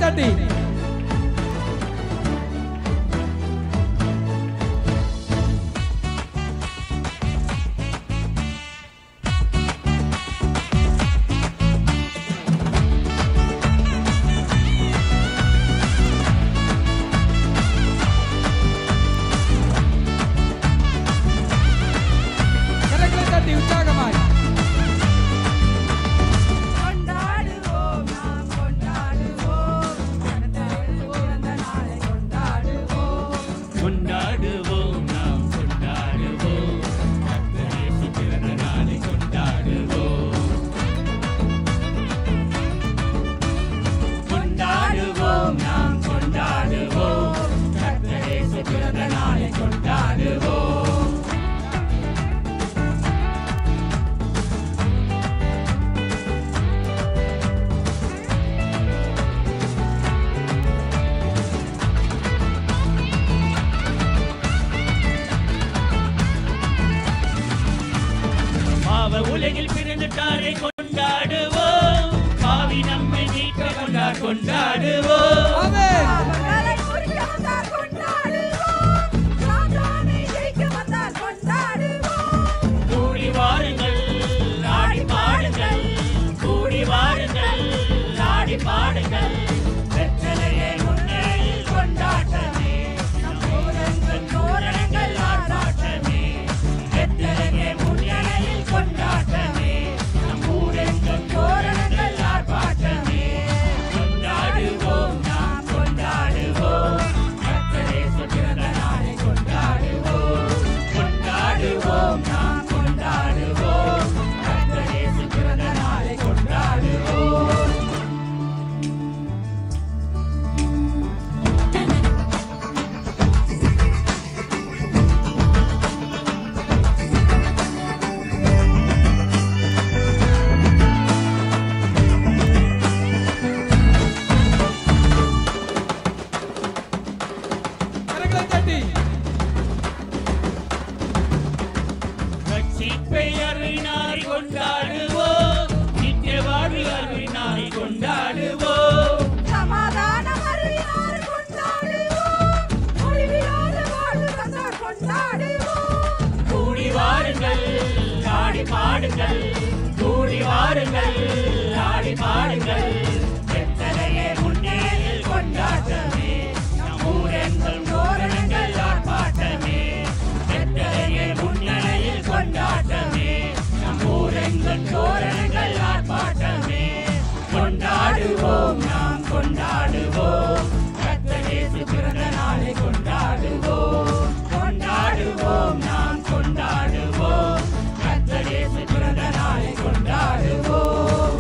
தட்டி உற்சாகமாய் கொண்டாடுவோம் நாம் கொண்டாடுவோம் பிறந்த நாளை கொண்டாடுவோம் கொண்டாடுவோம் நாம் கொண்டாடுவோம் கர்த்தர் இயேசு பிறந்த நாளை கொண்டாடுவோம் கொண்டாடுவோம் நாம் கொண்டாடுவோம் கர்த்தர் இயேசு பிறந்த நாளை கொண்டாடுவோம் உலகில் பிறந்துட்டாரை கொண்டாடுவோம் பாவி நம்மை நீக்க கொண்டாடுவோம் அவர்களை குறிக்க வந்தார் கொண்டாடுவோம் சாத்தானை ஜெயிக்க வந்தார் கொண்டாடுவோம் கூடி வாருங்கள் ஆடி பாடுங்கள் கூடி வாருங்கள் ஆடி பாடுங்கள் வெற்றிலையே முன்னிலையில் கொண்டாட்டமே நம் ஊரெங்கும் தோரணங்கள் ஆர்ப்பாட்டமே வெற்றிலையே முன்னிலையில் கொண்டாட்டமே நம் ஊரெங்கும் தோரணங்கள் ஆர்ப்பாட்டமே கொண்டாடுவோம் நாம் கொண்டாடுவோம் கர்த்தர் இயேசு பிறந்த நாளை கொண்டாடுவோம் கொண்டாடுவோம் நாம் கொண்டாடுவோம் கர்த்தர் இயேசு பிறந்த நாளை கொண்டாடுவோம் கரங்களை தட்டி ரட்சிப்பை அருளினாரை கொண்டாடுவோம் நித்திய வாழ்வு அருளினாரை கொண்டாடுவோம் சமாதானம் அருளினார் கொண்டாடுவோம் முடிவில்லாத வாழ்வு தந்தார் கொண்டாடுவோம் கூடி வாருங்கள் ஆடி பாடுங்கள் கூடி வாருங்கள் ஆடி பாடுங்கள் வெற்றிலையே முன்னிலையில் கொண்டாட்டமே நம் ஊரெங்கும் தோரணங்கள் ஆர்ப்பாட்டமே வெற்றிலையே முன்னிலையில் கொண்டாட்டமே நம் ஊரெங்கும் தோரணங்கள் ஆர்ப்பாட்டமே கொண்டாடுவோம் நாம் கொண்டாடுவோம் கர்த்தர் இயேசு பிறந்த நாளை கொண்டாடுவோம் கொண்டாடுவோம் நாம் கொண்டாடுவோம் கர்த்தர் இயேசு பிறந்த நாளை கொண்டாடுவோம்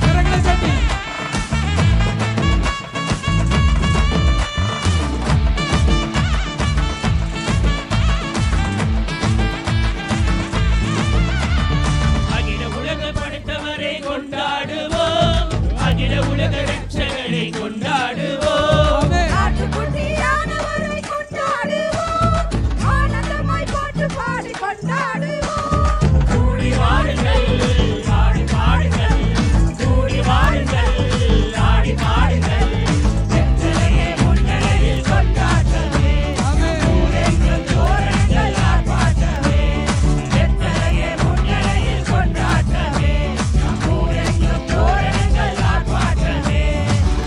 கரங்களை தட்டி அகில உலக படைத்தவரை கொண்டாடுவோம் அகில உலக ரட்சகரை கொண்டாடுவோம் ஆட்டுக்குட்டியானவரை கொண்டாடுவோம் ஆனந்தமாய் பாட்டு பாடி கொண்டாடுவோம் கூடி வாருங்கள் ஆடி பாடுங்கள் கூடி வாருங்கள் ஆடி பாடுங்கள் வெற்றிலையே முன்னிலையில் கொண்டாட்டமே ஊரெங்கும் தோரணங்கள் ஆர்ப்பாட்டமே வெற்றிலையே முன்னிலையில் கொண்டாட்டமே ஊரெங்கும் தோரணங்கள் ஆர்ப்பாட்டமே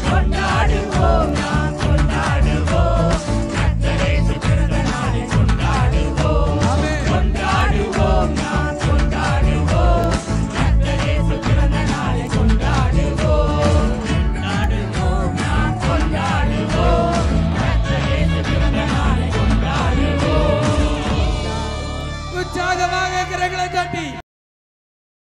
கொண்டாடுவோம் நாம் கொண்டாடுவோம் கர்த்தர் இயேசு பிறந்த நாளை கொண்டாடுவோம் கொண்டாடுவோம் நாம் கொண்டாடுவோம் கர்த்தர் இயேசு பிறந்த நாளை கொண்டாடுவோம் கொண்டாடுவோம் நாம் கொண்டாடுவோம் கர்த்தர் இயேசு பிறந்த நாளை கொண்டாடுவோம் உற்சாகமாக கரங்களை தட்டி